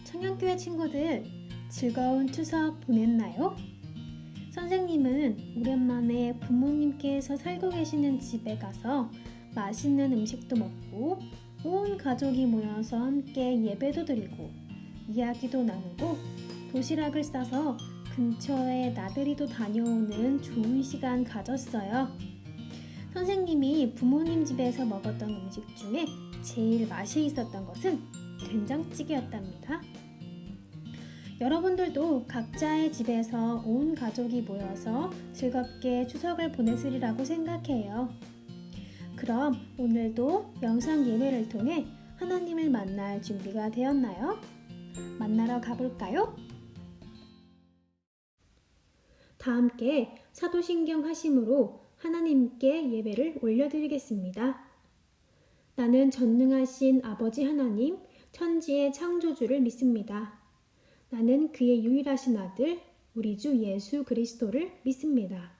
청년교회 친구들, 즐거운 추석 보냈나요? 선생님은 오랜만에 부모님께서 살고 계시는 집에 가서 맛있는 음식도 먹고 온 가족이 모여서 함께 예배도 드리고 이야기도 나누고 도시락을 싸서 근처에 나들이도 다녀오는 좋은 시간 가졌어요. 선생님이 부모님 집에서 먹었던 음식 중에 제일 맛이 있었던 것은 된장찌개였답니다. 여러분들도 각자의 집에서 온 가족이 모여서 즐겁게 추석을 보냈으리라고 생각해요. 그럼 오늘도 영상 예배를 통해 하나님을 만날 준비가 되었나요? 만나러 가볼까요? 다 함께 사도신경 하심으로 하나님께 예배를 올려드리겠습니다. 나는 전능하신 아버지 하나님, 천지의 창조주를 믿습니다. 나는 그의 유일하신 아들, 우리 주 예수 그리스도를 믿습니다.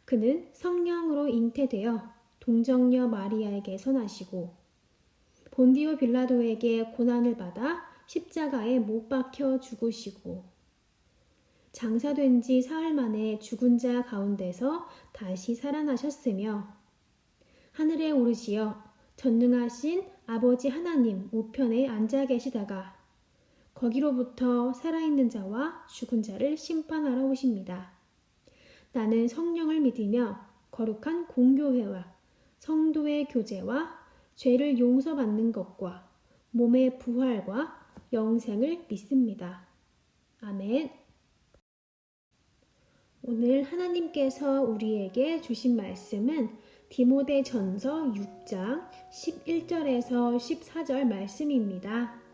그는 성령으로 잉태되어 동정녀 마리아에게서 나시고 본디오 빌라도에게 고난을 받아 십자가에 못 박혀 죽으시고 장사된 지 사흘 만에 죽은 자 가운데서 다시 살아나셨으며 하늘에 오르시어 전능하신 아버지 하나님 우편에 앉아 계시다가 거기로부터 살아있는 자와 죽은 자를 심판하러 오십니다. 나는 성령을 믿으며 거룩한 공교회와 성도의 교제와 죄를 용서받는 것과 몸의 부활과 영생을 믿습니다. 아멘. 오늘 하나님께서 우리에게 주신 말씀은 디모데전서 6장 11절에서 14절 말씀입니다.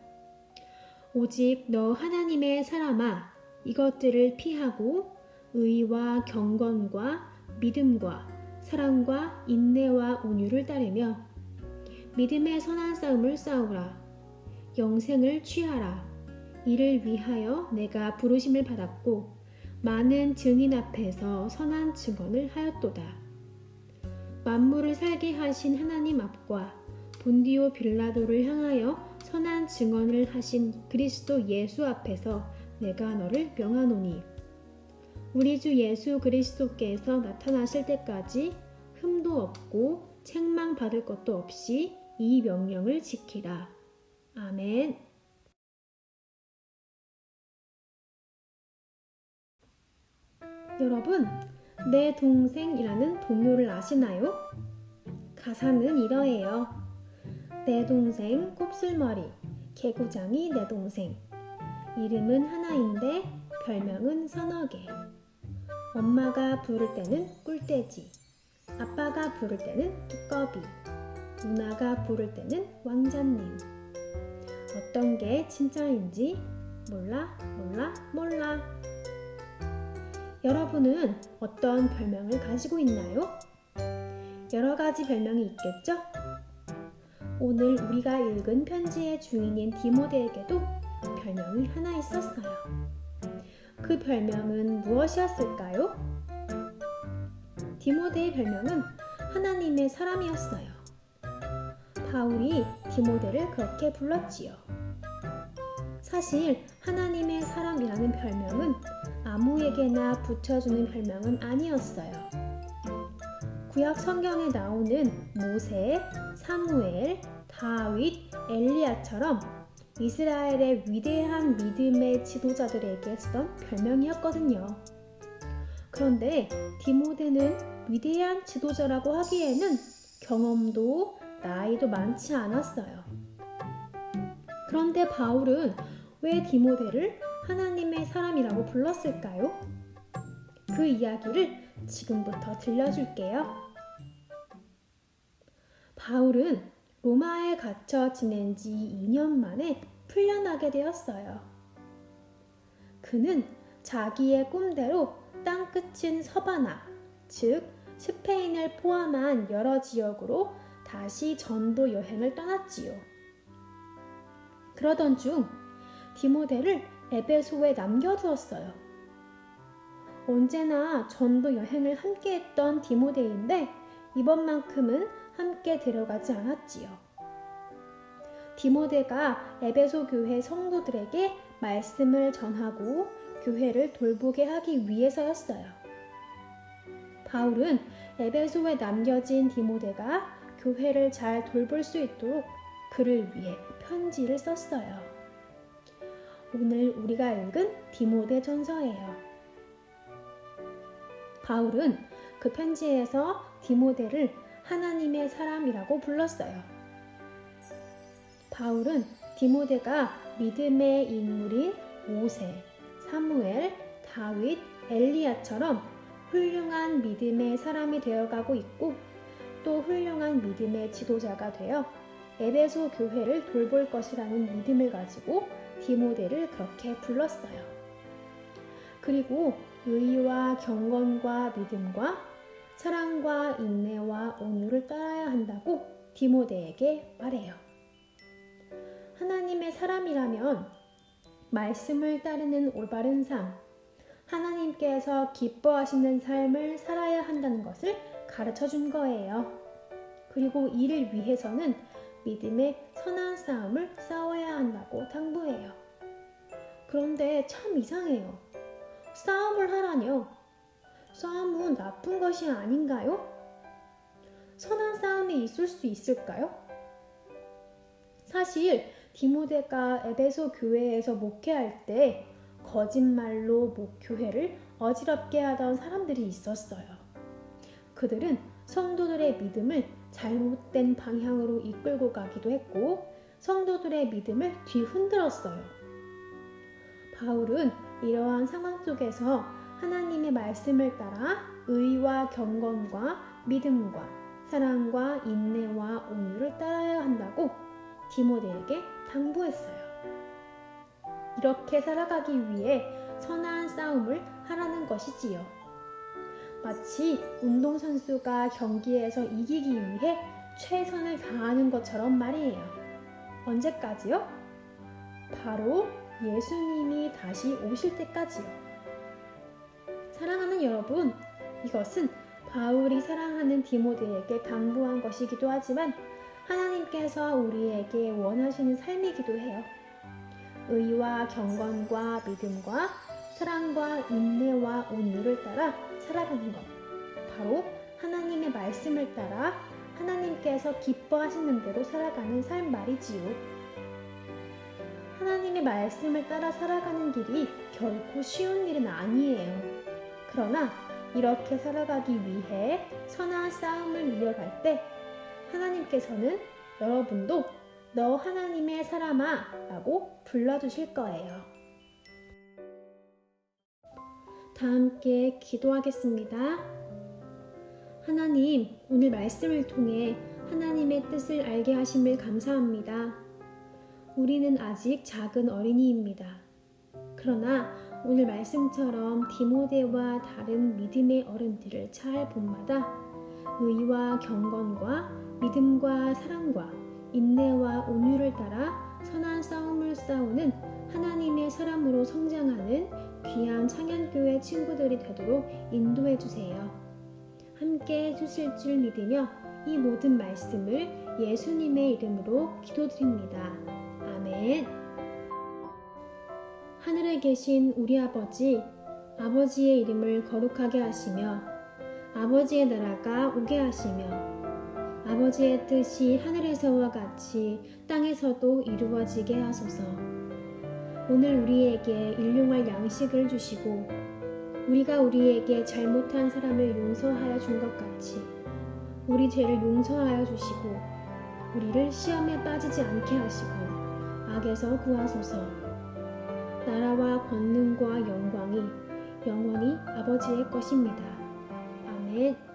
오직 너 하나님의 사람아, 이것들을 피하고 의와 경건과 믿음과 사랑과 인내와 온유를 따르며 믿음의 선한 싸움을 싸우라. 영생을 취하라. 이를 위하여 내가 부르심을 받았고 많은 증인 앞에서 선한 증언을 하였도다. 만물을 살게 하신 하나님 앞과 본디오 빌라도를 향하여 선한 증언을 하신 그리스도 예수 앞에서 내가 너를 명하노니 우리 주 예수 그리스도께서 나타나실 때까지 흠도 없고 책망받을 것도 없이 이 명령을 지키라. 아멘. 여러분, 내 동생이라는 동요를 아시나요? 가사는 이러해요. 내 동생 곱슬머리, 개구장이 내 동생. 이름은 하나인데 별명은 서너 개. 엄마가 부를 때는 꿀돼지, 아빠가 부를 때는 두꺼비, 누나가 부를 때는 왕자님. 어떤 게 진짜인지 몰라. 여러분은 어떤 별명을 가지고 있나요? 여러 가지 별명이 있겠죠? 오늘 우리가 읽은 편지의 주인인 디모데에게도 별명이 하나 있었어요. 그 별명은 무엇이었을까요? 디모데의 별명은 하나님의 사람이었어요. 바울이 디모데를 그렇게 불렀지요. 사실 하나님의 사람이라는 별명은 아무에게나 붙여주는 별명은 아니었어요. 구약 성경에 나오는 모세, 사무엘, 다윗, 엘리야처럼 이스라엘의 위대한 믿음의 지도자들에게 쓰던 별명이었거든요. 그런데 디모데는 위대한 지도자라고 하기에는 경험도 나이도 많지 않았어요. 그런데 바울은 왜 디모데를 하나님의 사람이라고 불렀을까요? 그 이야기를 지금부터 들려줄게요. 바울은 로마에 갇혀 지낸 지 2년 만에 풀려나게 되었어요. 그는 자기의 꿈대로 땅끝인 서바나, 즉 스페인을 포함한 여러 지역으로 다시 전도 여행을 떠났지요. 그러던 중 디모데를 에베소에 남겨두었어요. 언제나 전도 여행을 함께 했던 디모데인데 이번만큼은 함께 데려가지 않았지요. 디모데가 에베소 교회 성도들에게 말씀을 전하고 교회를 돌보게 하기 위해서였어요. 바울은 에베소에 남겨진 디모데가 교회를 잘 돌볼 수 있도록 그를 위해 편지를 썼어요. 오늘 우리가 읽은 디모데 전서예요. 바울은 그 편지에서 디모데를 하나님의 사람이라고 불렀어요. 바울은 디모데가 믿음의 인물인 모세, 사무엘, 다윗, 엘리야처럼 훌륭한 믿음의 사람이 되어가고 있고 또 훌륭한 믿음의 지도자가 되어 에베소 교회를 돌볼 것이라는 믿음을 가지고 디모데를 그렇게 불렀어요. 그리고 의와 경건과 믿음과 사랑과 인내와 온유를 따라야 한다고 디모데에게 말해요. 하나님의 사람이라면 말씀을 따르는 올바른 삶, 하나님께서 기뻐하시는 삶을 살아야 한다는 것을 가르쳐 준 거예요. 그리고 이를 위해서는 믿음의 선한 싸움을 싸워야 한다고 당부해요. 그런데 참 이상해요. 싸움을 하라뇨. 싸움은 나쁜 것이 아닌가요? 선한 싸움이 있을 수 있을까요? 사실 디모데가 에베소 교회에서 목회할 때 거짓말로 목교회를 어지럽게 하던 사람들이 있었어요. 그들은 성도들의 믿음을 잘못된 방향으로 이끌고 가기도 했고 성도들의 믿음을 뒤흔들었어요. 바울은 이러한 상황 속에서 하나님의 말씀을 따라 의와 경건과 믿음과 사랑과 인내와 온유를 따라야 한다고 디모데에게 당부했어요. 이렇게 살아가기 위해 선한 싸움을 하라는 것이지요. 마치 운동선수가 경기에서 이기기 위해 최선을 다하는 것처럼 말이에요. 언제까지요? 바로 예수님이 다시 오실 때까지요. 사랑하는 여러분, 이것은 바울이 사랑하는 디모데에게 당부한 것이기도 하지만 하나님께서 우리에게 원하시는 삶이기도 해요. 의와 경건과 믿음과 사랑과 인내와 온유를 따라 살아가는 것. 바로 하나님의 말씀을 따라 하나님께서 기뻐하시는 대로 살아가는 삶 말이지요. 하나님의 말씀을 따라 살아가는 길이 결코 쉬운 일은 아니에요. 그러나 이렇게 살아가기 위해 선한 싸움을 이어갈 때 하나님께서는 여러분도 너 하나님의 사람아 라고 불러주실 거예요. 다 함께 기도하겠습니다. 하나님, 오늘 말씀을 통해 하나님의 뜻을 알게 하심을 감사합니다. 우리는 아직 작은 어린이입니다. 그러나 오늘 말씀처럼 디모데와 다른 믿음의 어른들을 잘 본마다 의와 경건과 믿음과 사랑과 인내와 온유를 따라 선한 싸움을 싸우는 하나님의 사람으로 성장하는 귀한 창현교회 친구들이 되도록 인도해 주세요. 함께 해주실 줄 믿으며 이 모든 말씀을 예수님의 이름으로 기도드립니다. 아멘. 하늘에 계신 우리 아버지, 아버지의 이름을 거룩하게 하시며 아버지의 나라가 오게 하시며 아버지의 뜻이 하늘에서와 같이 땅에서도 이루어지게 하소서. 오늘 우리에게 일용할 양식을 주시고 우리가 우리에게 잘못한 사람을 용서하여 준 것 같이 우리 죄를 용서하여 주시고 우리를 시험에 빠지지 않게 하시고 악에서 구하소서. 나라와 권능과 영광이 영원히 아버지의 것입니다. 아멘.